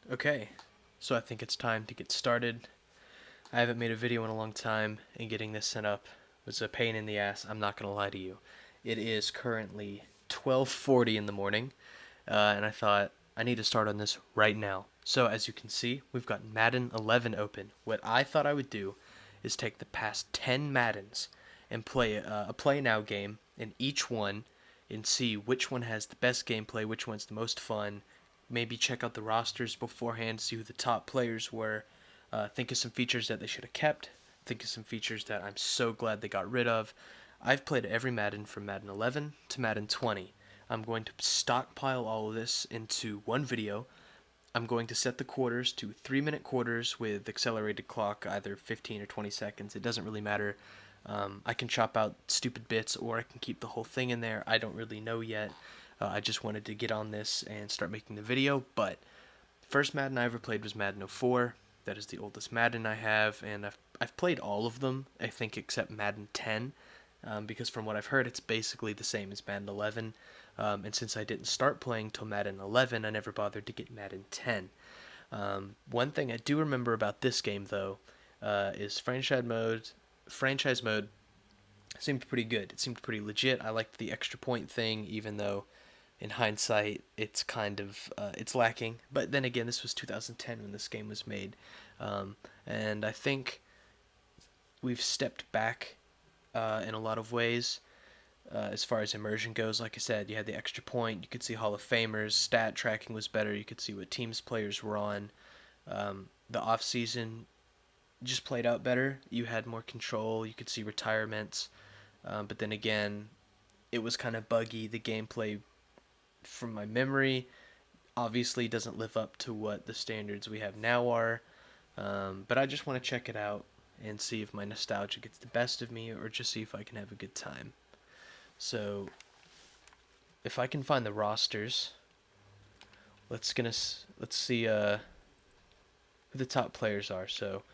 Okay, so I think it's time to get started. I haven't made a video in a long time, and getting this set up was a pain in the ass, I'm not gonna lie to you. It is currently 12:40 in the morning, and I thought I need to start on this right now. So as you can see, we've got Madden 11 open. What I thought I would do is take the past 10 Maddens and play a play now game in each one and see which one has the best gameplay, which one's the most fun. Maybe check out the rosters beforehand, see who the top players were. Think of some features that they should have kept. Think of some features that I'm so glad they got rid of. I've played every Madden from Madden 11 to Madden 20. I'm going to stockpile all of this into one video. I'm going to set the quarters to 3-minute quarters with accelerated clock, either 15 or 20 seconds. It doesn't really matter. I can chop out stupid bits or I can keep the whole thing in there. I don't really know yet. I just wanted to get on this and start making the video. But first Madden I ever played was Madden 04. That is the oldest Madden I have, and I've played all of them, I think, except Madden 10. Because from what I've heard, it's basically the same as Madden 11. And since I didn't start playing till Madden 11, I never bothered to get Madden 10. One thing I do remember about this game, though, is franchise mode. Franchise mode seemed pretty good. It seemed pretty legit. I liked the extra point thing, even though in hindsight it's kind of it's lacking. But then again, this was 2010 when this game was made, and I think we've stepped back in a lot of ways. As far as immersion goes, like I said, you had the extra point. You could see Hall of Famers. Stat tracking was better. You could see what teams players were on. The off season just played out better. You had more control. You could see retirements. But then again, it was kind of buggy. The gameplay, from my memory, obviously doesn't live up to what the standards we have now are. But I just want to check it out and see if my nostalgia gets the best of me or just see if I can have a good time. So, if I can find the rosters, let's see who the top players are. So,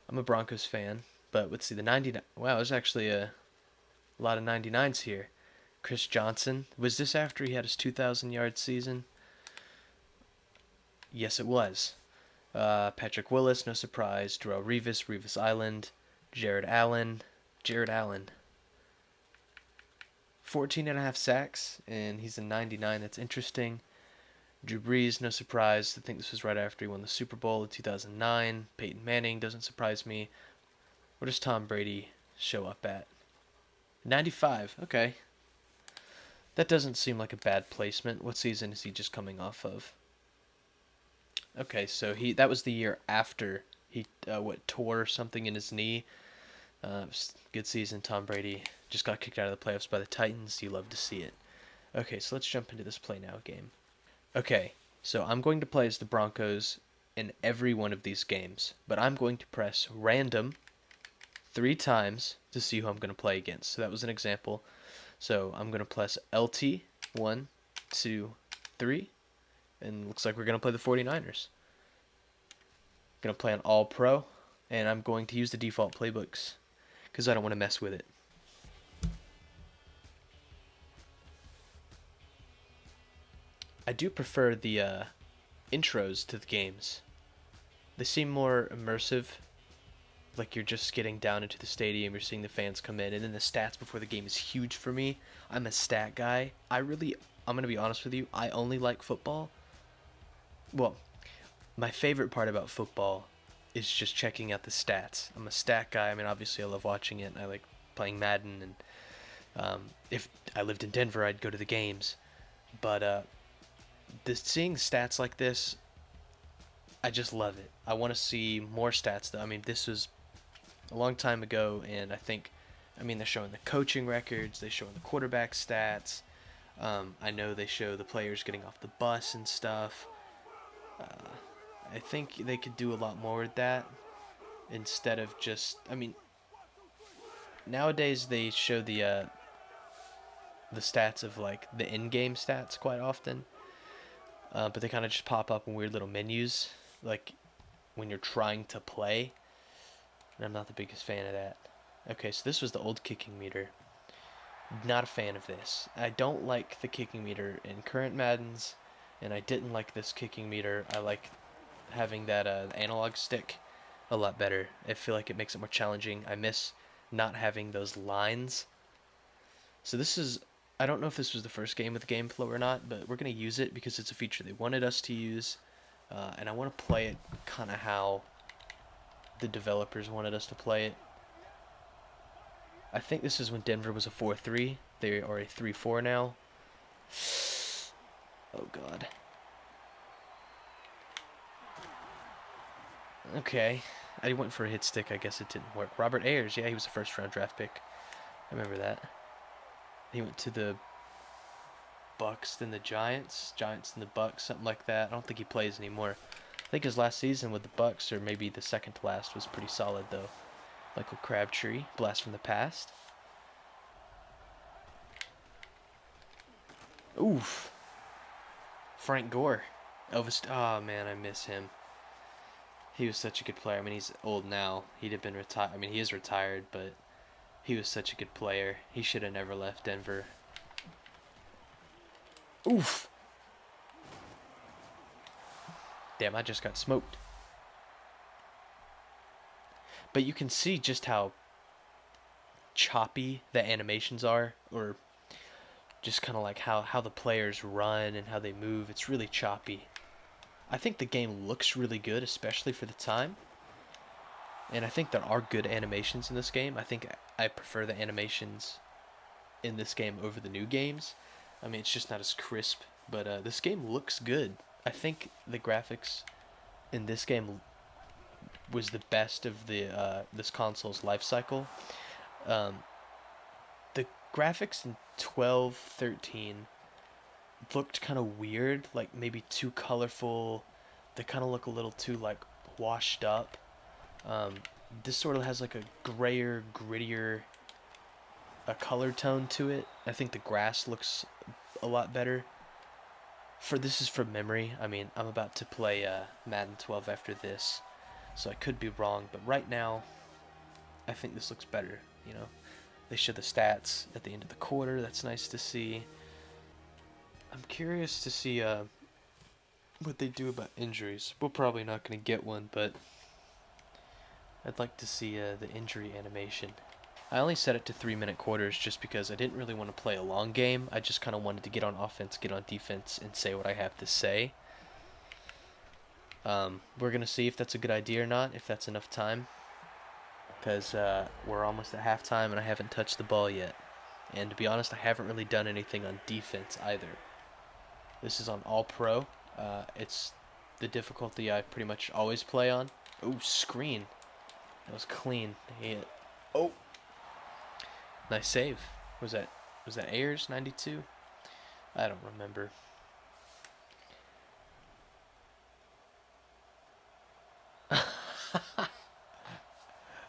I'm a Broncos fan, but let's see the 99. Wow, there's actually a lot of 99s here. Chris Johnson. Was this after he had his 2,000-yard season? Yes, it was. Patrick Willis, no surprise. Darrell Revis, Revis Island. Jared Allen. 14 and a half sacks, and he's a 99. That's interesting. Drew Brees, no surprise. I think this was right after he won the Super Bowl in 2009. Peyton Manning doesn't surprise me. Where does Tom Brady show up at? 95. Okay. That doesn't seem like a bad placement. What season is he just coming off of? Okay, so that was the year after he tore something in his knee. Good season. Tom Brady just got kicked out of the playoffs by the Titans. You love to see it. Okay, so let's jump into this play now game. Okay, so I'm going to play as the Broncos in every one of these games, but I'm going to press random 3 times to see who I'm going to play against. So that was an example. So I'm going to press LT 1, 2, 3, and looks like we're going to play the 49ers. Going to play an all pro, and I'm going to use the default playbooks because I don't want to mess with it. I do prefer the intros to the games. They seem more immersive, like you're just getting down into the stadium, you're seeing the fans come in, and then the stats before the game is huge for me. I'm a stat guy. I'm going to be honest with you, I only like football. Well, my favorite part about football is just checking out the stats. I'm a stat guy. I mean, obviously I love watching it. I like playing Madden, and if I lived in Denver, I'd go to the games. But seeing stats like this, I just love it. I want to see more stats, though. I mean, this was a long time ago, and they're showing the coaching records, they're showing the quarterback stats. I know they show the players getting off the bus and stuff. I think they could do a lot more with that instead of just. I mean, nowadays they show the stats of like the in-game stats quite often, but they kind of just pop up in weird little menus, like when you're trying to play. And I'm not the biggest fan of that. Okay, so this was the old kicking meter. Not a fan of this. I don't like the kicking meter in current Maddens. and I didn't like this kicking meter. I like having that analog stick a lot better. I feel like it makes it more challenging. I miss not having those lines. So this is, I don't know if this was the first game with game flow or not, but we're going to use it because it's a feature they wanted us to use. And I want to play it kind of how the developers wanted us to play it. I think this is when Denver was a 4-3. They are a 3-4 now. Oh, God. Okay. I went for a hit stick. I guess it didn't work. Robert Ayers. Yeah, he was a first-round draft pick. I remember that. He went to the Bucks, then the Giants. Giants, then the Bucks, something like that. I don't think he plays anymore. I think his last season with the Bucks, or maybe the second to last, was pretty solid, though. Michael Crabtree. Blast from the past. Oof. Frank Gore. Elvis. Oh, man, I miss him. He was such a good player. I mean, he's old now. He'd have been retired. I mean, he is retired, but he was such a good player. He should have never left Denver. Oof. Damn, I just got smoked. But you can see just how choppy the animations are, or just kind of like how the players run and how they move. It's really choppy. I think the game looks really good, especially for the time. And I think there are good animations in this game. I think I prefer the animations in this game over the new games. I mean, it's just not as crisp, but this game looks good. I think the graphics in this game was the best of the this console's life cycle. The graphics in 12, 13 looked kind of weird, like maybe too colorful. They kind of look a little too like washed up. This sort of has like a grayer, grittier a color tone to it. I think the grass looks a lot better. This is from memory. I mean, I'm about to play Madden 12 after this, so I could be wrong, but right now I think this looks better, you know. They show the stats at the end of the quarter. That's nice to see. I'm curious to see what they do about injuries. We're probably not going to get one, but I'd like to see the injury animation. I only set it to 3-minute quarters just because I didn't really want to play a long game. I just kind of wanted to get on offense, get on defense, and say what I have to say. We're going to see if that's a good idea or not, if that's enough time. Because we're almost at halftime and I haven't touched the ball yet. And to be honest, I haven't really done anything on defense either. This is on All-Pro. It's the difficulty I pretty much always play on. Ooh, screen. That was clean. Hit. Oh. Nice save. Was that Ayers 92? I don't remember.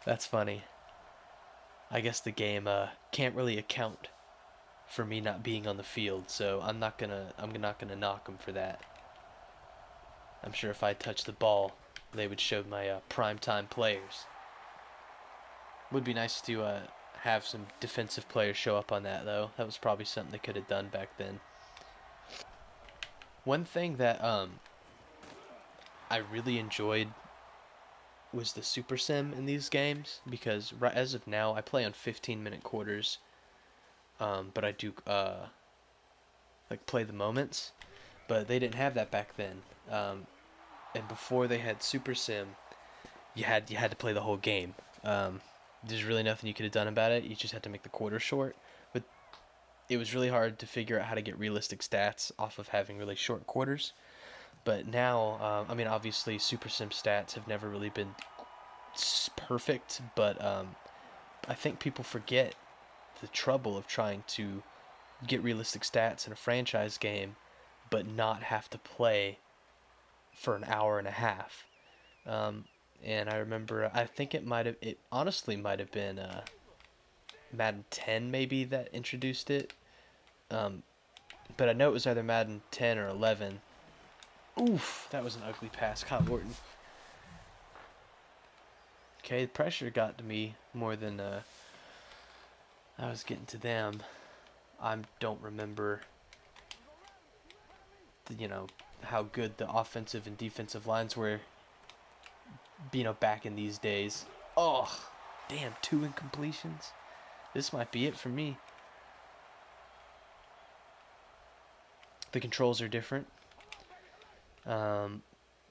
That's funny. I guess the game can't really account for me not being on the field, so I'm not gonna knock him for that. I'm sure if I touched the ball, they would show my primetime players. Would be nice to have some defensive players show up on that, though. That was probably something they could have done back then. One thing that I really enjoyed was the Super Sim in these games, because right as of now I play on 15-minute quarters, but I do like play the moments, but they didn't have that back then. And before they had Super Sim, you had to play the whole game. There's really nothing you could have done about it. You just had to make the quarter short. But it was really hard to figure out how to get realistic stats off of having really short quarters. But now, I mean, obviously, Super Sim stats have never really been perfect, but I think people forget the trouble of trying to get realistic stats in a franchise game, but not have to play for an hour and a half. And I remember, I think it honestly might have been Madden 10 maybe that introduced it. But I know it was either Madden 10 or 11. Oof, that was an ugly pass, Kyle Orton. Okay, the pressure got to me more than I was getting to them. I don't remember, how good the offensive and defensive lines were, back in these days. Oh, damn, 2 incompletions. This might be it for me. The controls are different.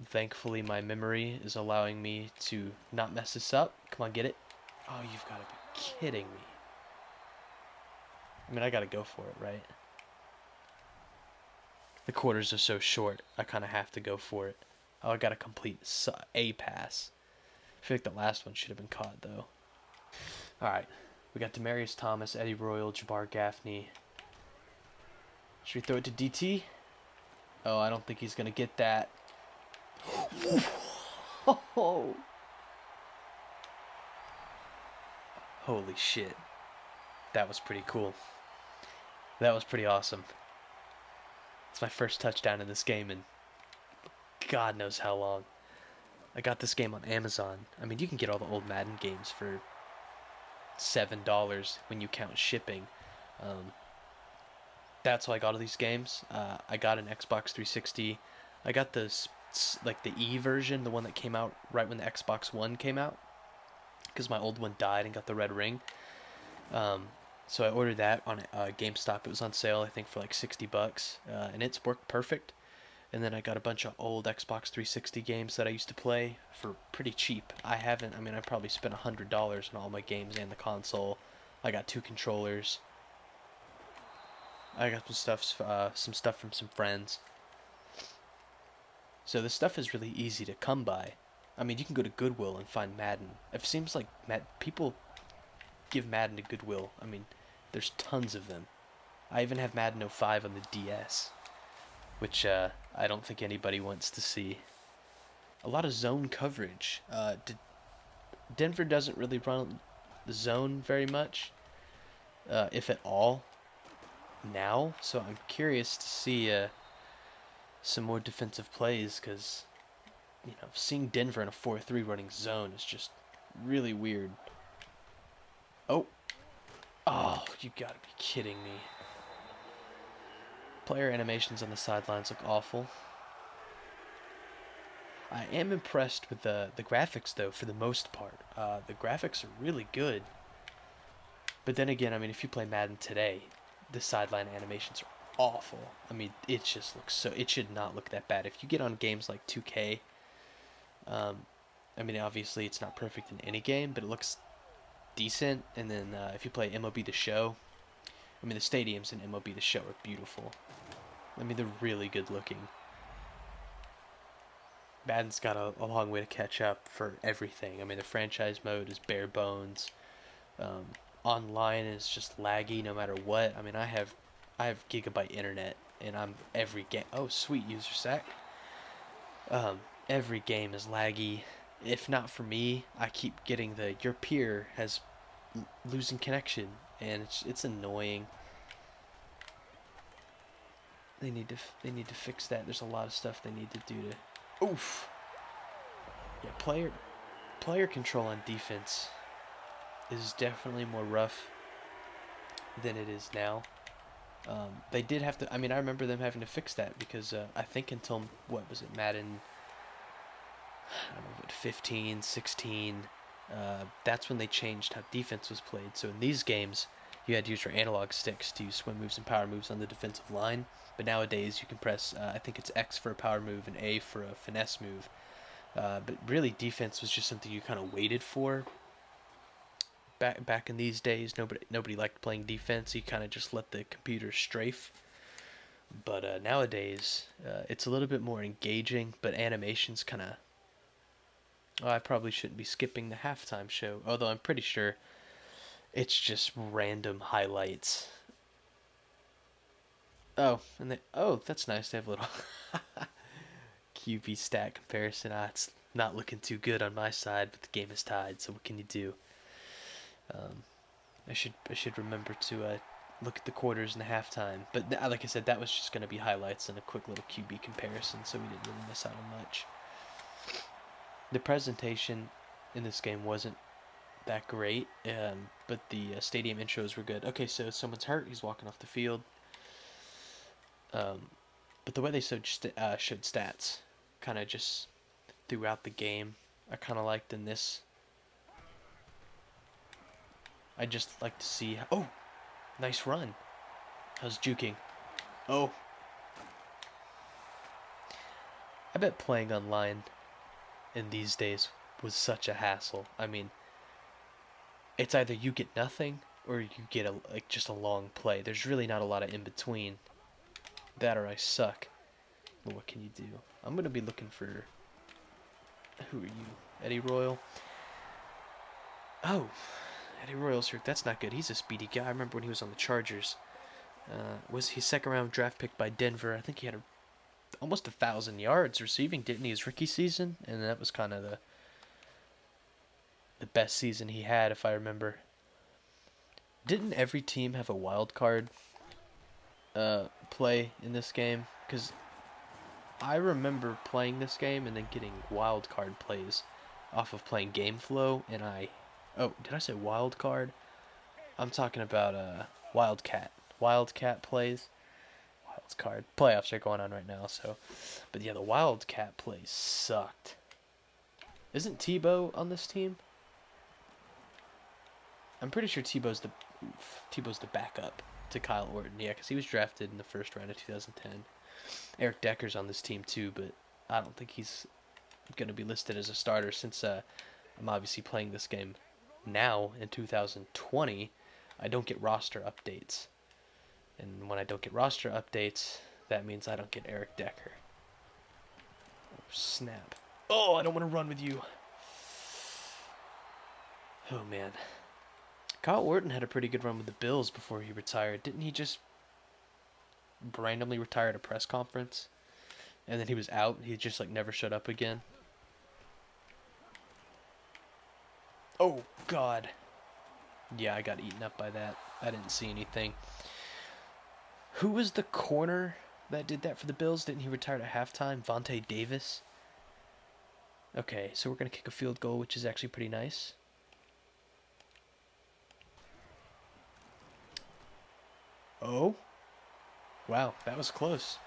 Thankfully, my memory is allowing me to not mess this up. Come on, get it. Oh, you've got to be kidding me. I mean, I got to go for it, right? The quarters are so short, I kind of have to go for it. Oh, I got to complete a pass. I feel like the last one should have been caught, though. All right. We got Demaryius Thomas, Eddie Royal, Jabbar Gaffney. Should we throw it to DT? Oh, I don't think he's going to get that. Oh. Holy shit. That was pretty cool. That was pretty awesome. It's my first touchdown in this game in God knows how long. I got this game on Amazon. I mean, you can get all the old Madden games for $7 when you count shipping. That's how I got all these games. I got an Xbox 360. I got this, like the E version, the one that came out right when the Xbox One came out, because my old one died and got the red ring. So I ordered that on GameStop. It was on sale, I think, for like $60, and it's worked perfect. And then I got a bunch of old Xbox 360 games that I used to play for pretty cheap. I probably spent $100 on all my games and the console. I got 2 controllers. I got some stuff from some friends. So this stuff is really easy to come by. I mean, you can go to Goodwill and find Madden. It seems like people give Madden to Goodwill. I mean, there's tons of them. I even have Madden 05 on the DS, which I don't think anybody wants to see. A lot of zone coverage. Denver doesn't really run the zone very much, if at all, now. So I'm curious to see some more defensive plays, because seeing Denver in a 4-3 running zone is just really weird. Oh, you gotta be kidding me. Player animations on the sidelines look awful. I am impressed with the graphics, though, for the most part. The graphics are really good. But then again, I mean, if you play Madden today, the sideline animations are awful. I mean, it just looks it should not look that bad. If you get on games like 2K, I mean, obviously it's not perfect in any game, but it looks decent. And then if you play MLB The Show, I mean, the stadiums in MLB The Show are beautiful. I mean, they're really good looking. Madden's got a long way to catch up for everything. I mean, the franchise mode is bare bones. Online is just laggy no matter what. I mean, I have gigabyte internet, and I'm every game. Oh, sweet, user sack. Every game is laggy. If not for me, I keep getting your peer has losing connection, and it's annoying. They need to fix that. There's a lot of stuff they need to do to. Oof. Yeah, player control on defense is definitely more rough than it is now. They did have to. I mean, I remember them having to fix that, because I think until what was it, Madden? I don't know, what, 15, 16. That's when they changed how defense was played. So in these games, you had to use your analog sticks to use swim moves and power moves on the defensive line. But nowadays, you can press, I think it's X for a power move and A for a finesse move. But really, defense was just something you kind of waited for. Back in these days, nobody liked playing defense. You kind of just let the computer strafe. But nowadays, it's a little bit more engaging. But animations kind of. Oh, I probably shouldn't be skipping the halftime show, although I'm pretty sure it's just random highlights. Oh, that's nice. They have a little QB stat comparison. It's not looking too good on my side, but the game is tied. So what can you do? I should remember to look at the quarters and the halftime. But like I said, that was just going to be highlights and a quick little QB comparison, so we didn't really miss out on much. The presentation in this game wasn't that great, but the stadium intros were good. Okay, so someone's hurt. He's walking off the field. But But the way they showed stats, kind of just throughout the game, I kind of liked in this. I just like to see. Oh, nice run. How's juking? Oh, I bet playing online in these days was such a hassle. I mean, it's either you get nothing or you get just a long play. There's really not a lot of in between. That or I suck. But what can you do? I'm gonna be looking for. Who are you? Eddie Royal? Oh, Eddie Royal's here. That's not good. He's a speedy guy. I remember when he was on the Chargers. Was he second round draft pick by Denver? I think he had almost 1,000 yards receiving, didn't he, his rookie season? And that was kind of the best season he had, if I remember. Didn't every team have a wild card play in this game? Because I remember playing this game and then getting wild card plays off of playing game flow, and oh, did I say wild card? I'm talking about wildcat plays. Wild card playoffs are going on right now, so, but yeah, the wildcat plays sucked. Isn't Tebow on this team? I'm pretty sure Tebow's the backup to Kyle Orton. Yeah, because he was drafted in the first round of 2010. Eric Decker's on this team too, but I don't think he's going to be listed as a starter since I'm obviously playing this game now in 2020. I don't get roster updates. And when I don't get roster updates, that means I don't get Eric Decker. Oh, snap. Oh, I don't want to run with you. Oh, man. Kyle Orton had a pretty good run with the Bills before he retired. Didn't he just randomly retire at a press conference? And then he was out. He just, never showed up again. Oh, God. Yeah, I got eaten up by that. I didn't see anything. Who was the corner that did that for the Bills? Didn't he retire at halftime? Vontae Davis? Okay, so we're going to kick a field goal, which is actually pretty nice. Oh. Wow, that was close.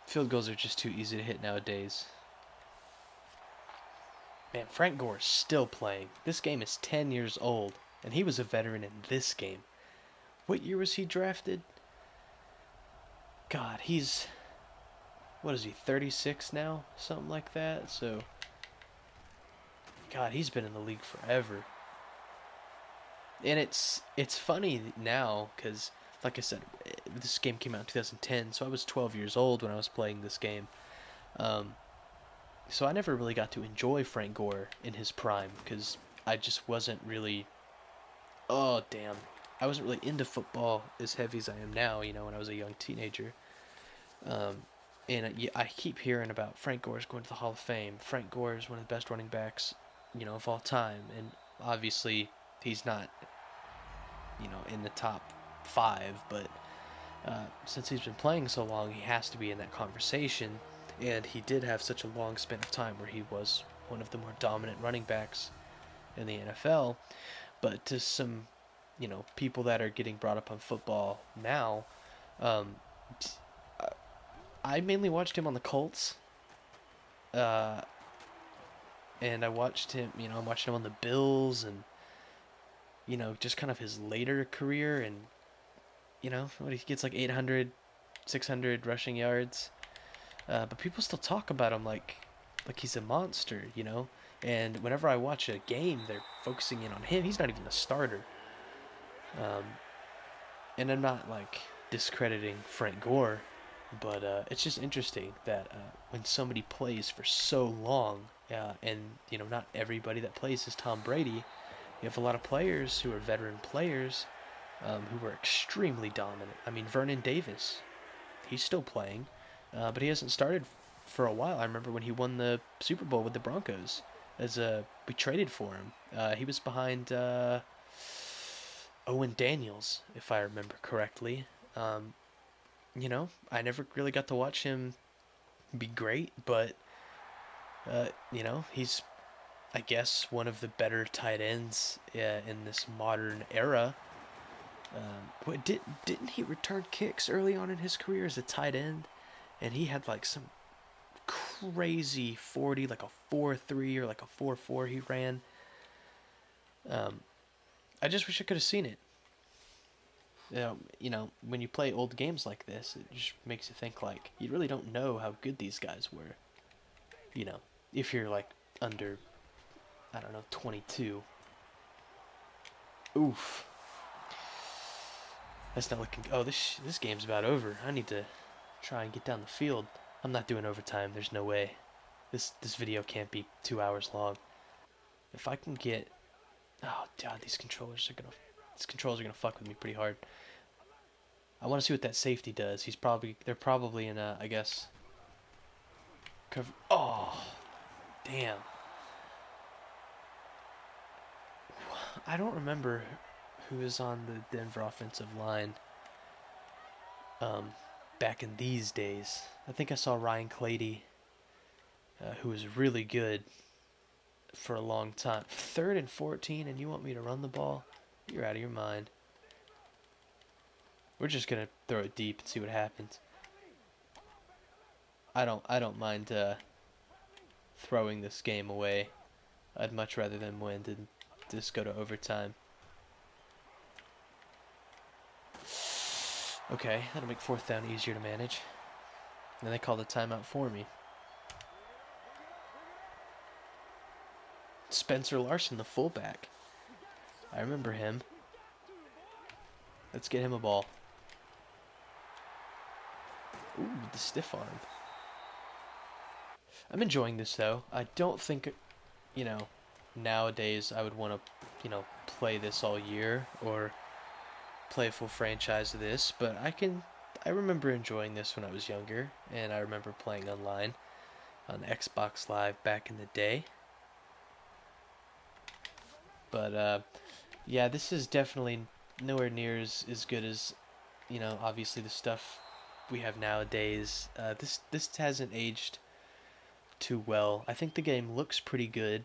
Field goals are just too easy to hit nowadays. Man, Frank Gore is still playing. This game is 10 years old, and he was a veteran in this game. What year was he drafted? God, what is he, 36 now? Something like that. So, God, he's been in the league forever. And it's funny now because, like I said, this game came out in 2010, so I was 12 years old when I was playing this game. So I never really got to enjoy Frank Gore in his prime because I just wasn't really. Oh, damn. I wasn't really into football as heavy as I am now, when I was a young teenager. And I keep hearing about Frank Gore's going to the Hall of Fame. Frank Gore is one of the best running backs, of all time. And obviously, he's not, in the top 5. But since he's been playing so long, he has to be in that conversation. And he did have such a long span of time where he was one of the more dominant running backs in the NFL. But to some, people that are getting brought up on football now, I mainly watched him on the Colts. And I watched him, I'm watching him on the Bills and, just kind of his later career. And, what he gets 800, 600 rushing yards. But people still talk about him like he's a monster, And whenever I watch a game, they're focusing in on him. He's not even the starter. And I'm not discrediting Frank Gore, but it's just interesting that when somebody plays for so long, and not everybody that plays is Tom Brady. You have a lot of players who are veteran players, who were extremely dominant. I mean, Vernon Davis, he's still playing, but he hasn't started for a while. I remember when he won the Super Bowl with the Broncos, we traded for him. He was behind Owen Daniels, if I remember correctly. I never really got to watch him be great, but he's, I guess, one of the better tight ends in this modern era. Didn't he return kicks early on in his career as a tight end? And he had like some crazy 40, like a 4.3 or like a 4.4 he ran. I just wish I could have seen it. When you play old games like this, it just makes you think like you really don't know how good these guys were. You know, if you're like under, I don't know, 22. Oof. That's not looking. Oh, this game's about over. I need to try and get down the field. I'm not doing overtime. There's no way. This video can't be 2 hours long. If I can get, oh god, these controllers are gonna fuck with me pretty hard. I want to see what that safety does. They're probably in a, I guess. Cover. Oh, damn. I don't remember who was on the Denver offensive line back in these days. I think I saw Ryan Clady, who was really good for a long time. 3rd and 14, and you want me to run the ball? You're out of your mind. We're just gonna throw it deep and see what happens. I don't mind throwing this game away. I'd much rather than win than just go to overtime. Okay, that'll make 4th down easier to manage. And then they called a timeout for me. Spencer Larson, the fullback. I remember him. Let's get him a ball. Ooh, the stiff arm. I'm enjoying this, though. I don't think, nowadays I would want to, play this all year or play a full franchise of this, but I remember enjoying this when I was younger, and I remember playing online on Xbox Live back in the day. But, yeah, this is definitely nowhere near as good as, obviously the stuff we have nowadays. This hasn't aged too well. I think the game looks pretty good.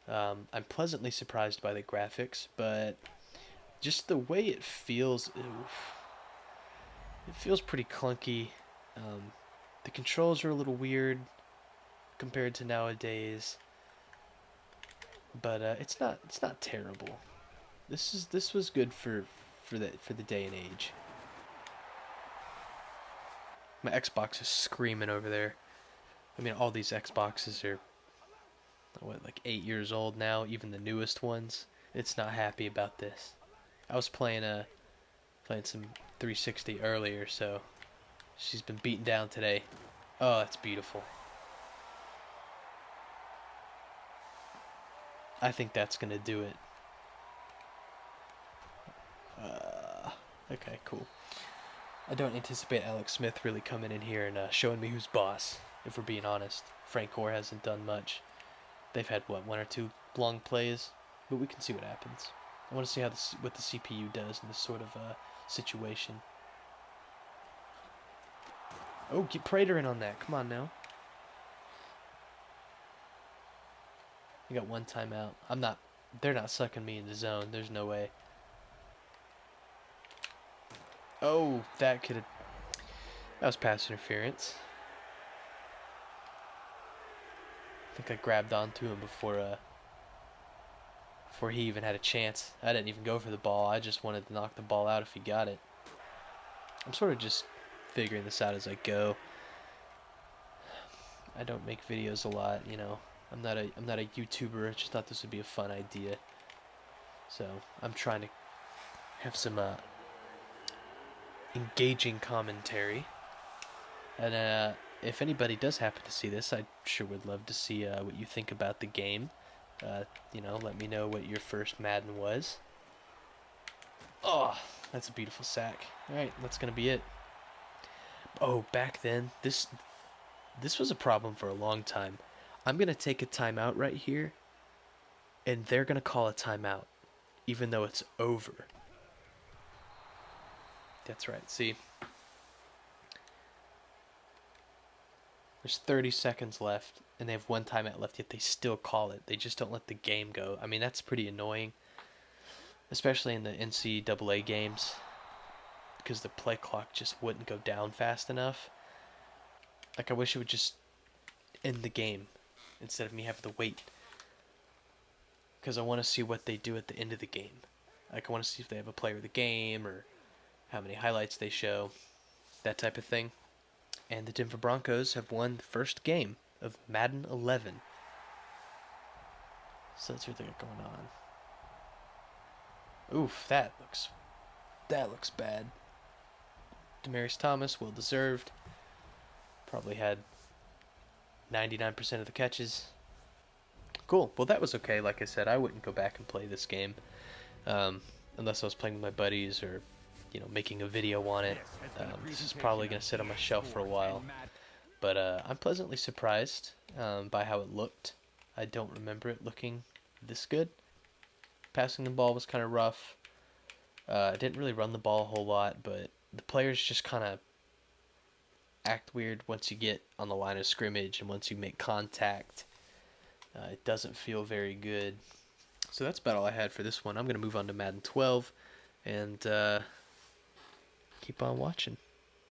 I'm pleasantly surprised by the graphics, but just the way it feels, it feels pretty clunky. The controls are a little weird compared to nowadays, but it's not terrible. This was good for the day and age. My Xbox is screaming over there. I mean, all these Xboxes are like 8 years old now, even the newest ones. It's not happy about this. I was playing some 360 earlier, so she's been beaten down today. Oh, that's beautiful. I think that's gonna do it. Okay, cool. I don't anticipate Alex Smith really coming in here and showing me who's boss, if we're being honest. Frank Gore hasn't done much. They've had, what, 1 or 2 long plays? But we can see what happens. I want to see what the CPU does in this sort of situation. Oh, get Prater in on that. Come on now. You got 1 timeout. They're not sucking me in the zone. There's no way. Oh, that was pass interference. I think I grabbed onto him before he even had a chance. I didn't even go for the ball. I just wanted to knock the ball out if he got it. I'm sort of just figuring this out as I go. I don't make videos a lot, I'm not a YouTuber. I just thought this would be a fun idea. So I'm trying to have some engaging commentary. And if anybody does happen to see this, I sure would love to see what you think about the game. Let me know what your first Madden was. Oh, that's a beautiful sack. Alright, that's going to be it. Oh, back then, this was a problem for a long time. I'm going to take a timeout right here, and they're going to call a timeout, even though it's over. That's right, see? There's 30 seconds left, and they have 1 timeout left, yet they still call it. They just don't let the game go. I mean, that's pretty annoying. especially in the NCAA games, because the play clock just wouldn't go down fast enough. Like, I wish it would just end the game instead of me having to wait, because I want to see what they do at the end of the game. Like, I want to see if they have a player of the game or how many highlights they show, that type of thing. And the Denver Broncos have won the first game of Madden 11. So let's see what they got going on. Oof, that looks bad. Demaryius Thomas, well deserved. Probably had 99% of the catches. Cool. Well, that was okay. Like I said, I wouldn't go back and play this game unless I was playing with my buddies or, making a video on it. This is probably going to sit on my shelf for a while. But I'm pleasantly surprised by how it looked. I don't remember it looking this good. Passing the ball was kind of rough. I didn't really run the ball a whole lot, but the players just kind of act weird once you get on the line of scrimmage and once you make contact. It doesn't feel very good. So that's about all I had for this one. I'm going to move on to Madden 12 and keep on watching.